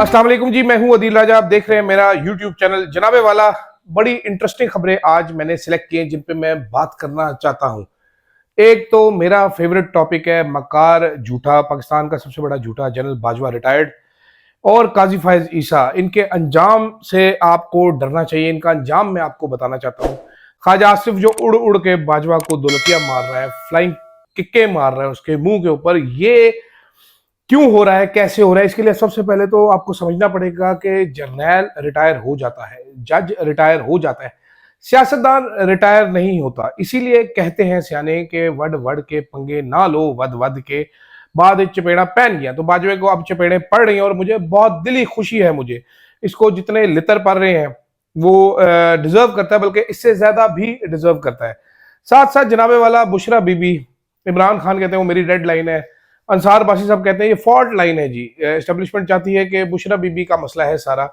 अस्सलाम वालेकुम जी, मैं हूं अदील राजा। आप देख रहे हैं मेरा यूट्यूब चैनल जनाबे वाला। बड़ी इंटरेस्टिंग खबरें आज मैंने सिलेक्ट की हैं जिन पे मैं बात करना चाहता हूं। एक तो मेरा फेवरेट टॉपिक है मकार झूठा, पाकिस्तान का सबसे बड़ा झूठा जनरल बाजवा रिटायर्ड, और काजी फायज ईसा। इनके अंजाम से आपको डरना चाहिए। इनका अंजाम मैं आपको बताना चाहता हूँ। ख्वाजा आसिफ जो उड़ उड़ के बाजवा को दौलतिया मार रहा है, फ्लाइंग किक्के मार रहा है उसके मुंह के ऊपर, ये क्यों हो रहा है, कैसे हो रहा है? इसके लिए सबसे पहले तो आपको समझना पड़ेगा कि जर्नैल रिटायर हो जाता है, जज रिटायर हो जाता है, सियासतदान रिटायर नहीं होता। इसीलिए कहते हैं सियाने के वड वड के पंगे ना लो, वद वद के बाद चपेड़ा पहन गया। तो बाजवे को अब चपेड़े पड़ रही हैं और मुझे बहुत दिली खुशी है। मुझे इसको जितने लितर पड़ रहे हैं वो डिजर्व करता है, बल्कि इससे ज्यादा भी डिजर्व करता है। साथ साथ जनाबे वाला बुशरा बीबी, इमरान खान कहते हैं वो मेरी डेड लाइन है, अंसार बासी साहब कहते हैं ये फॉल्ट लाइन है जी। एस्टेब्लिशमेंट चाहती है कि बुशरा बीबी का मसला है सारा।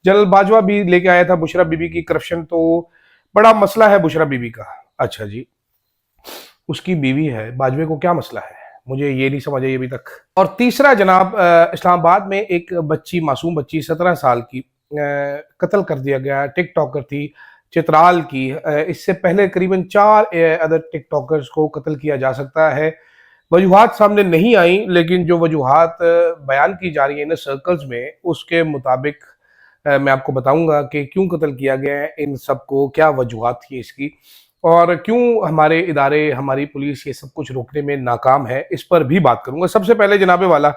जनरल बाजवा भी लेके आया था बुशरा बीबी की करप्शन, तो बड़ा मसला है बुशरा बीबी का। अच्छा जी, उसकी बीवी है, बाजवे को क्या मसला है? मुझे ये नहीं समझ आई अभी तक। और तीसरा जनाब, इस्लामाबाद में एक बच्ची, मासूम बच्ची 17 साल की, कत्ल कर दिया गया। टिकटॉकर थी चित्राल की। इससे पहले करीबन 4 अदर टिकटॉकर्स को कत्ल किया जा सकता है। वजूहात सामने नहीं आई, लेकिन जो वजूहात बयान की जा रही है इन सर्कल्स में, उसके मुताबिक मैं आपको बताऊंगा कि क्यों कत्ल किया गया है इन सबको, क्या वजूहात थी इसकी, और क्यों हमारे इदारे, हमारी पुलिस ये सब कुछ रोकने में नाकाम है। इस पर भी बात करूंगा। सबसे पहले जनाबे वाला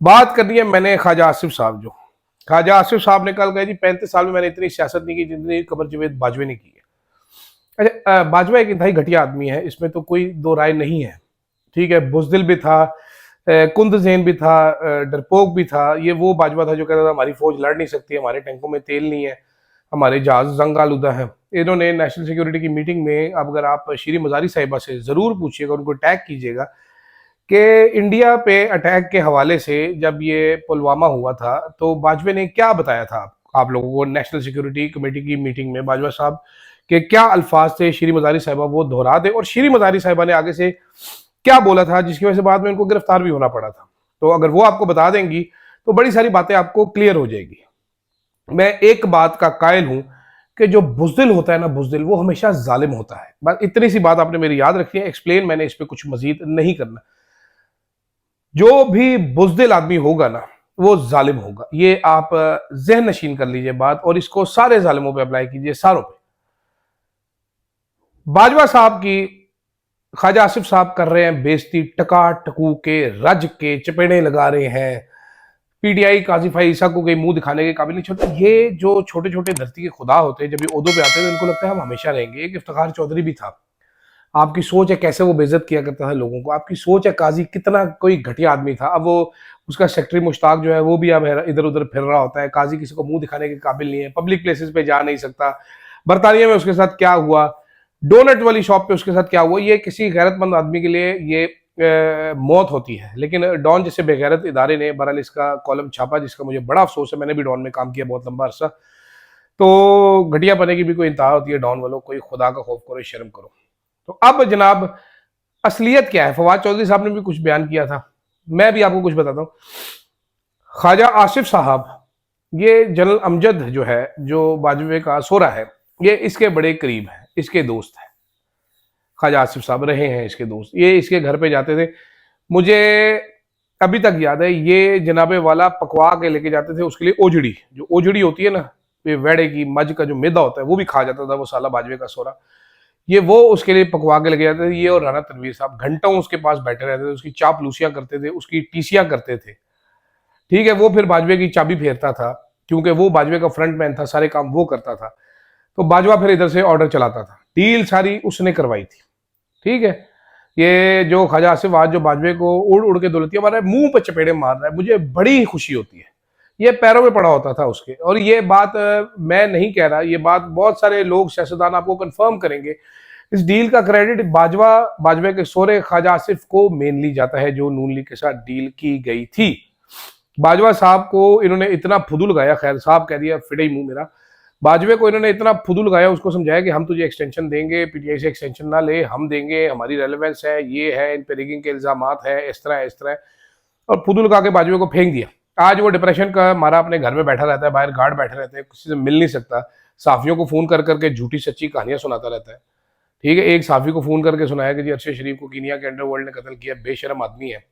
बात करनी है मैंने ख्वाजा आसिफ साहब। जो ख्वाजा आसिफ साहब ने कल कहा जी 35 साल में मैंने इतनी सियासत नहीं की जितनी कमर जवेद बाजवे ने की है। अच्छा, बाजवा एक इंतहाई घटिया आदमी है, इसमें तो कोई दो राय नहीं है। ठीक है, बुजदिल भी था, कुंद जैन भी था, डरपोक भी था। ये वो बाजवा था जो कहता था हमारी फौज लड़ नहीं सकती, हमारे टैंकों में तेल नहीं है, हमारे जहाज जंग आलूदा है। इन्होंने नेशनल सिक्योरिटी की मीटिंग में, अब अगर आप शीरी मजारी साहिबा से जरूर पूछिएगा, उनको टैग कीजिएगा कि इंडिया पे अटैक के हवाले से जब ये पुलवामा हुआ था तो बाजवे ने क्या बताया था आप लोगों को नेशनल सिक्योरिटी कमेटी की मीटिंग में। बाजवा साहब के क्या अल्फाज थे शीरी मजारी साहिबा, वो दोहरा दे। और शीरी मजारी साहिबा ने आगे से क्या बोला था जिसकी वजह से बाद में उनको गिरफ्तार भी होना पड़ा था, तो अगर वो आपको बता देंगी तो बड़ी सारी बातें आपको क्लियर हो जाएगी। मैं एक बात का कायल हूं कि जो बुजदिल होता है ना, बुजदिल, वो हमेशा जालिम होता है। बस इतनी सी बात आपने मेरी याद रखनी है। एक्सप्लेन मैंने इस पर कुछ मजीद नहीं करना। जो भी बुजदिल आदमी होगा ना, वो जालिम होगा। ये आप जहन नशीन कर लीजिए बात, और इसको सारे जालिमों पे अप्लाई कीजिए, सारों पे। बाजवा साहब की ख्वाजा आसिफ साहब कर रहे हैं बेइज्जती, टका टकू के, रज के चपेड़े लगा रहे हैं। पीटीआई काजी फाई ईसा को कहीं मुंह दिखाने के काबिल नहीं छोड़ते। ये जो छोटे छोटे धरती के खुदा होते हैं, जब ये ओहदों पे आते हैं तो इनको लगता है हम हमेशा रहेंगे। एक इफ्तिखार चौधरी भी था। आपकी सोच है कैसे वो बेइज्जत किया करता था लोगों को। आपकी सोच है काजी कितना कोई घटिया आदमी था। अब वो उसका सेक्रेटरी मुश्ताक जो है वो भी अब इधर उधर फिर रहा होता है। काजी किसी को मुंह दिखाने के काबिल नहीं है, पब्लिक प्लेसेस पे जा नहीं सकता। बरतानिया में उसके साथ क्या हुआ, डोनट वाली शॉप पे उसके साथ क्या हुआ, ये किसी गैरतमंद आदमी के लिए ये मौत होती है। लेकिन डॉन जैसे बेगैरत इदारे ने बहरहाल इसका कॉलम छापा, जिसका मुझे बड़ा अफसोस है। मैंने भी डॉन में काम किया बहुत लंबा अरसा। तो घटिया पने की भी कोई इंतहा होती है। डॉन वालों, कोई खुदा का खौफ करो, शर्म करो। तो अब जनाब असलियत क्या है? फवाद चौधरी साहब ने भी कुछ बयान किया था, मैं भी आपको कुछ बताता हूँ। ख्वाजा आसिफ साहब, ये जनरल अमजद जो है, जो बाजवे का सोरा है, ये इसके बड़े करीब है, इसके दोस्त है। ख्वाजा आसिफ साहब रहे हैं इसके दोस्त। ये इसके घर पे जाते थे, मुझे अभी तक याद है। ये जनाबे वाला पकवा के लेके जाते थे उसके लिए ओजड़ी। जो ओजड़ी होती है ना, ये वेड़े की, मज का जो मैदा होता है, वो भी खा जाता था वो साला बाजवे का सोरा। ये वो उसके लिए पकवा के लेके जाते थे। ये और राना तनवीर साहब घंटों उसके पास बैठे रहते थे, उसकी चापलूसियां करते थे, उसकी टीसियां करते थे। ठीक है, वो फिर बाजवे की चाबी फेरता था, क्योंकि वो बाजवे का फ्रंट मैन था, सारे काम वो करता था। तो बाजवा फिर इधर से ऑर्डर चलाता था। डील सारी उसने करवाई थी। ठीक है, ये जो ख्वाजा आसिफ आज जो बाजवे को उड़ उड़ के दौलतिया मार रहा है, मुंह पे चपेड़े मार रहा है, मुझे बड़ी खुशी होती है। ये पैरों में पड़ा होता था उसके। और ये बात मैं नहीं कह रहा, ये बात बहुत सारे लोग, सियासतदान आपको कंफर्म करेंगे। इस डील का क्रेडिट बाजवे के सोरे ख्वाजा आसिफ को मेनली जाता है, जो नून लीग के साथ डील की गई थी। बाजवा साहब को इन्होंने इतना फुदू लगाया, खैर साहब कह दिया फिटे ही मुंह मेरा। बाजवे को इन्होंने इतना फुदू लगाया, उसको समझाया कि हम तुझे एक्सटेंशन देंगे, पीटीआई से एक्सटेंशन ना ले, हम देंगे, हमारी रेलेवेंस है, ये है, इन पे रिगिंग के इल्जामात है, इस तरह। और फुदू लगा के बाजवे को फेंक दिया। आज वो डिप्रेशन का मारा अपने घर में बैठा रहता है, बाहर गार्ड बैठे रहते हैं, किसी से मिल नहीं सकता, साफियों को फोन कर करके झूठी सच्ची कहानियां सुनाता रहता है। ठीक है, एक साफी को फोन करके सुनाया कि जी अरशद शरीफ को कीनिया के अंडरवर्ल्ड ने कत्ल किया, बेशरम आदमी है,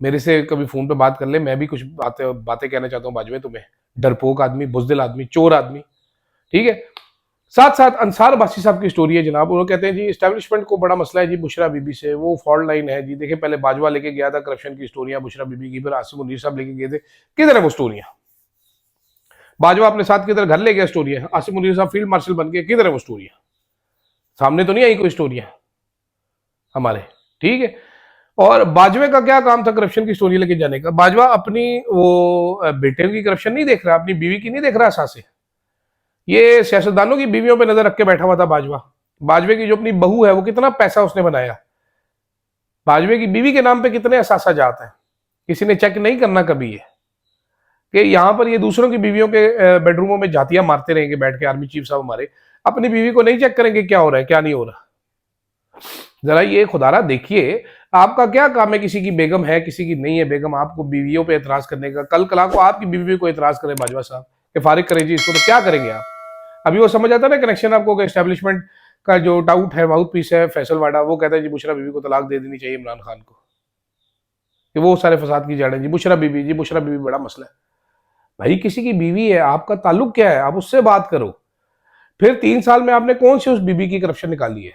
मेरे से कभी फोन पे बात कर ले, मैं भी कुछ बातें बातें कहना चाहता हूँ बाजवे तुम्हें, डरपोक आदमी, बुजदिल आदमी, चोर आदमी। ठीक है, साथ साथ अंसार बासी साहब की स्टोरी है जनाब। उन्होंने कहते हैं जी इस्टेब्लिशमेंट को बड़ा मसला है जी बुशरा बीबी से, वो फॉल्ट लाइन है जी। देखिए पहले बाजवा लेके गया था करप्शन की स्टोरियां बुशरा बीबी की, फिर आसिम मुनीर साहब लेके गए थे, किधर है वो स्टोरियां? बाजवा अपने साथ किधर घर ले गया स्टोरियां, आसिम मुनीर साहब फील्ड मार्शल बन गए, किधर है वो स्टोरियां? सामने तो नहीं आई कोई स्टोरियां हमारे। ठीक है, और बाजवे का क्या काम था करप्शन की स्टोरी लेके जाने का? बाजवा अपनी वो बेटे की करप्शन नहीं देख रहा, अपनी बीवी की नहीं देख रहा सासे, ये सियासतदानों की बीवियों पे नजर रख के बैठा हुआ था बाजवा। बाजवे की जो अपनी बहू है वो कितना पैसा उसने बनाया, बाजवे की बीवी के नाम पे कितने असासा जाते हैं, किसी ने चेक नहीं करना कभी ये कि यहां पर ये दूसरों की बीवियों के बेडरूमों में जातियां मारते रहेंगे बैठ के आर्मी चीफ साहब हमारे, अपनी बीवी को नहीं चेक करेंगे क्या हो रहा है क्या नहीं हो रहा। जरा ये खुदारा देखिए, आपका क्या काम है? किसी की बेगम है किसी की नहीं है बेगम, आपको बीवियों पे एतराज करने का, कल कला को आपकी बीवी को एतराज करे बाजवा साहब कि फारिग करें जी इसको, तो क्या करेंगे आप? अभी वो समझ आता है ना कनेक्शन आपको, एस्टेब्लिशमेंट का जो डाउट है माउथ पीस है फैसल वाडा, वो कहता है जी बुशरा बीबी को तलाक दे देनी चाहिए इमरान खान को, कि वो सारे फसाद की जड़ है जी बुशरा बीबी, जी बुशरा बीबी बड़ा मसला है। भाई किसी की बीवी है, आपका ताल्लुक क्या है? आप उससे बात करो। फिर 3 साल में आपने कौन सी उस बीबी की करप्शन निकाली है?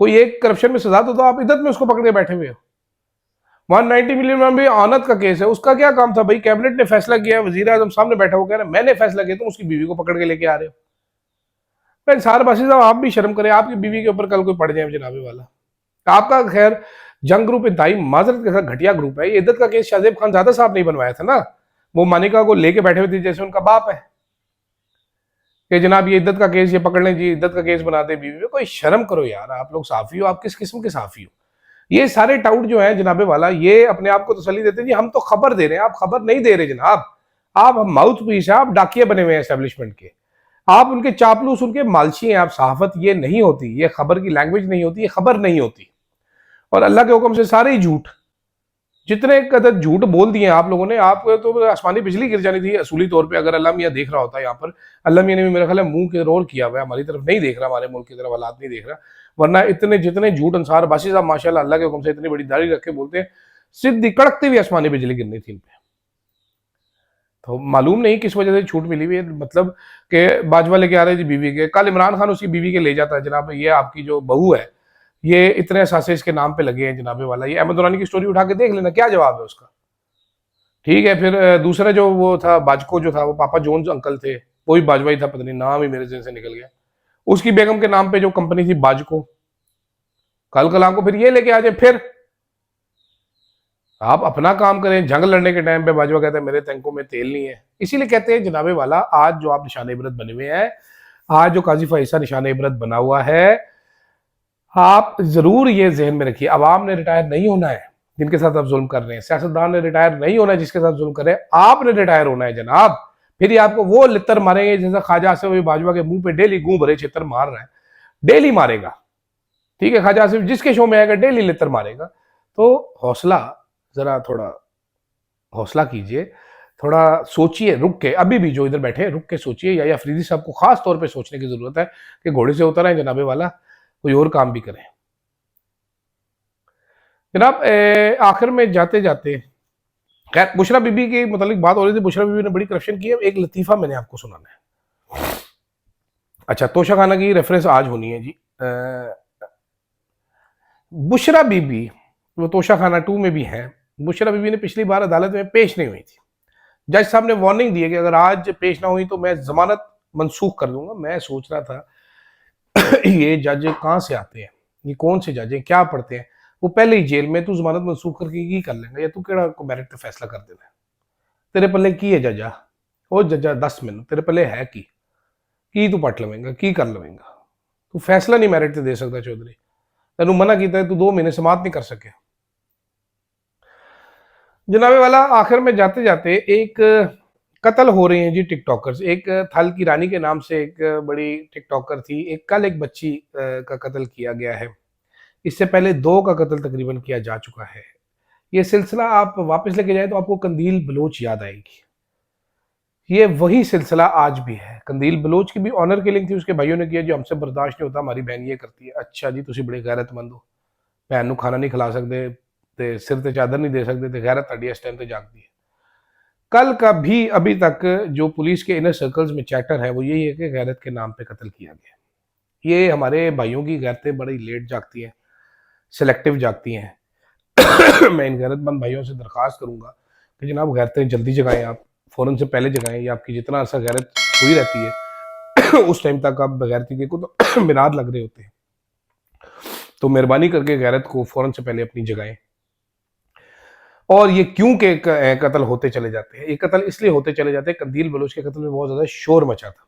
कोई एक करप्शन में सजा तो आप इद्दत में उसको पकड़ के बैठे हुए हो। 190 मिलियन में भी आनत का केस है, उसका क्या काम था भाई? कैबिनेट ने फैसला किया, वजीर आजम सामने बैठा हो कह रहे मैंने फैसला किया, तुम उसकी बीवी को पकड़ के लेके आ रहे हो। सार बासी साहब आप भी शर्म करें, आपकी बीवी के ऊपर कल कोई पड़ जाए जनाबे वाला। आपका खैर जंग ग्रुप इंतहाई माजरत के साथ घटिया ग्रुप है। ये इद्दत का केस शाहजेब खान ज्यादा साहब नहीं बनवाया था ना, वो मानिका को लेके बैठे हुए थे जैसे उनका बाप है कि जनाब ये इद्दत का केस ये पकड़ लें जी, इद्दत का केस बना दे बीवी में। कोई शर्म करो यार, आप लोग साफी हो, आप किस किस्म के साफी हो? ये सारे टाउट जो है जनाबे वाला, ये अपने आप को तसल्ली देते हैं जी हम तो खबर दे रहे हैं, आप खबर नहीं दे रहे जनाब, आप माउथ पीस है, आप डाकिया बने हुए हैं एस्टेब्लिशमेंट के, आप उनके चापलूस उनके मालशी हैं, आप सहाफत ये नहीं होती, ये खबर की लैंग्वेज नहीं होती, ये खबर नहीं होती। और अल्लाह के हुक्म से सारे ही झूठ, जितने कदर झूठ बोल दिए आप लोगों ने, आप तो आसमानी बिजली गिर जानी थी असूली तौर पे अगर अल्लाह मियाँ देख रहा होता। यहाँ पर अल्लाह मियाँ ने भी मेरा ख्याल है मुंह के रोल किया हुआ है, हमारी तरफ नहीं देख रहा, हमारे मुल्क की तरफ हालात नहीं देख रहा, वरना इतने जितने झूठ अंसार बासी साहब माशाल्लाह अल्लाह के हुक्म से इतनी बड़ी दाढ़ी रख के बोलते हैं, सीधी कड़कती हुई आसमानी बिजली गिरनी थी इन पे। तो मालूम नहीं किस वजह से छूट मिली हुई है, मतलब कि बाजवा लेके आ रहे जी बीवी के, कल इमरान खान उसकी बीवी के ले जाता है जनाब, ये आपकी जो बहू है ये इतने असासे इसके नाम पे लगे हैं जनाबे वाला। ये अहमद दुरानी की स्टोरी उठा के देख लेना क्या जवाब है उसका। ठीक है, फिर दूसरा जो वो था बाजको जो था, वो पापा जोन्स अंकल थे, वो भी बाजवा ही था, पता नहीं नाम ही मेरे जहन से निकल गया, उसकी बेगम के नाम पे जो कंपनी थी बाजको, कल कल आपको फिर ये लेके आ जाए। फिर आप अपना काम करें। जंग लड़ने के टाइम पे बाजवा कहते हैं मेरे टैंकों में तेल नहीं है, इसीलिए कहते हैं जनाबे वाला आज जो आप निशान इबरत बने हुए हैं, आज जो काजी फैसा निशान इबरत बना हुआ है, आप जरूर ये जहन में रखिए, अवाम ने रिटायर नहीं होना है जिनके साथ आप जुल्म कर रहे हैं, सियासतदान ने रिटायर नहीं होना है जिसके साथ जुल्म कर रहे हैं, आपने रिटायर होना है जनाब। फिर ये आपको वो लितर मारेंगे जैसा ख्वाजा आसिफ बाजवा के मुंह पे डेली गूं भरे चित्र मार रहा है, डेली मारेगा। ठीक है, ख्वाजा आसिफ जिसके शो में आएगा डेली लितर मारेगा। तो हौसला, जरा थोड़ा हौसला कीजिए, थोड़ा सोचिए रुक के, अभी भी जो इधर बैठे हैं रुक के सोचिए, या अफरीदी साहब को खास तौर पे सोचने की जरूरत है कि घोड़े से उतर आए जनाबे वाला, कोई और काम भी करें जनाब। आखिर में जाते जाते, खैर बुशरा बीबी के मतलब बात हो रही थी, बुशरा बीबी ने बड़ी करप्शन की है, एक लतीफा मैंने आपको सुनाना है। अच्छा, तोशा खाना की रेफरेंस आज होनी है जी। बुशरा बीबी वो तोशा खाना 2 में भी है, बुशरा बीबी ने पिछली बार अदालत में पेश नहीं हुई थी, जज साहब ने वार्निंग दी है कि अगर आज पेश ना हुई तो मैं जमानत मनसूख कर दूंगा। मैं सोच रहा था ये जज कहाँ से आते हैं, ये कौन से जज हैं, क्या पढ़ते हैं, वो पहले ही जेल में, तू जमानत मनसूख करके की कर लेंगे, या तू केड़ा को मेरिट पे फैसला कर देना है, तेरे पल्ले की है जजा, ओ जजा दस मैनू तेरे पल्ले है की तू पट लवेंगा की कर लवेंगा, तू फैसला नहीं मेरिट से दे सकता चौधरी, तेन मना किया तू 2 महीने समाप्त नहीं कर सके। जनाबे वाला आखिर में जाते जाते एक कत्ल हो रही हैं जी टिकटॉकर्स। एक थल की रानी के नाम से एक बड़ी टिकटॉकर थी, एक कल एक बच्ची का कत्ल किया गया है, इससे पहले 2 का कत्ल तकरीबन किया जा चुका है। ये सिलसिला आप वापस लेके जाए तो आपको कंदील बलोच याद आएगी। ये वही सिलसिला आज भी है। कंदील बलोच की भी ऑनर किलिंग थी, उसके भाइयों ने किया, जो हमसे बर्दाश्त नहीं होता, हमारी बहन ये करती है। अच्छा जी, तुसी बड़े गैरतमंद हो, भैन नूं खाना नहीं खिला सकते, ते सिर ते चादर नहीं दे सकते, ते गैरत तुहाडी इस टाइम ते जागदी है। कल का भी अभी तक जो पुलिस के इनर सर्कल्स में चैटर है वो यही है कि गैरत के नाम पे कत्ल किया गया। ये हमारे भाइयों की गैरतें बड़ी लेट जागती हैं, सिलेक्टिव जागती हैं। मैं इन गैरतमंद भाइयों से दरख्वास्त करूंगा कि जनाब गैरतें जल्दी जगाएं, आप फ़ौरन से पहले जगाएं, या आपकी जितना अर्सा गैरत हुई रहती है उस टाइम तक आप बगैरती के को तो मिनाद लग रहे होते हैं। तो मेहरबानी करके गैरत को फ़ौरन से पहले अपनी जगाएं। और ये क्यों के कत्ल होते चले जाते हैं? ये कत्ल इसलिए होते चले जाते हैं, कंदील बलोच के कत्ल में बहुत ज़्यादा शोर मचा था।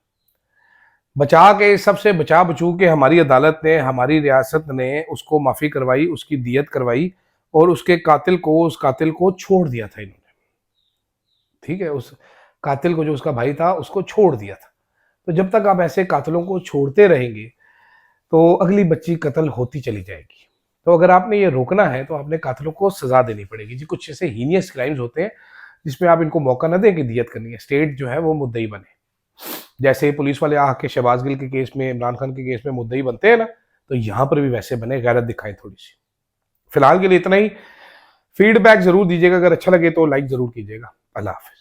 बचा के, सबसे बचा बचू के हमारी अदालत ने, हमारी रियासत ने उसको माफ़ी करवाई, उसकी दियत करवाई, और उसके कातिल को, उस कातिल को छोड़ दिया था इन्होंने। ठीक है, उस कातिल को, जो उसका भाई था, उसको छोड़ दिया था। तो जब तक आप ऐसे कातिलों को छोड़ते रहेंगे तो अगली बच्ची कत्ल होती चली जाएगी। तो अगर आपने ये रोकना है तो आपने कातिलों को सजा देनी पड़ेगी जी। कुछ ऐसे हीनियस क्राइम्स होते हैं जिसमें आप इनको मौका न दें कि दियत करनी है, स्टेट जो है वो मुद्दई बने। जैसे पुलिस वाले आके शहबाज गिल के केस में, इमरान खान के केस में मुद्दई बनते हैं ना, तो यहाँ पर भी वैसे बने, गैरत दिखाएं थोड़ी सी। फिलहाल के लिए इतना ही। फीडबैक जरूर दीजिएगा, अगर अच्छा लगे तो लाइक जरूर कीजिएगा। अल्लाह हाफिज।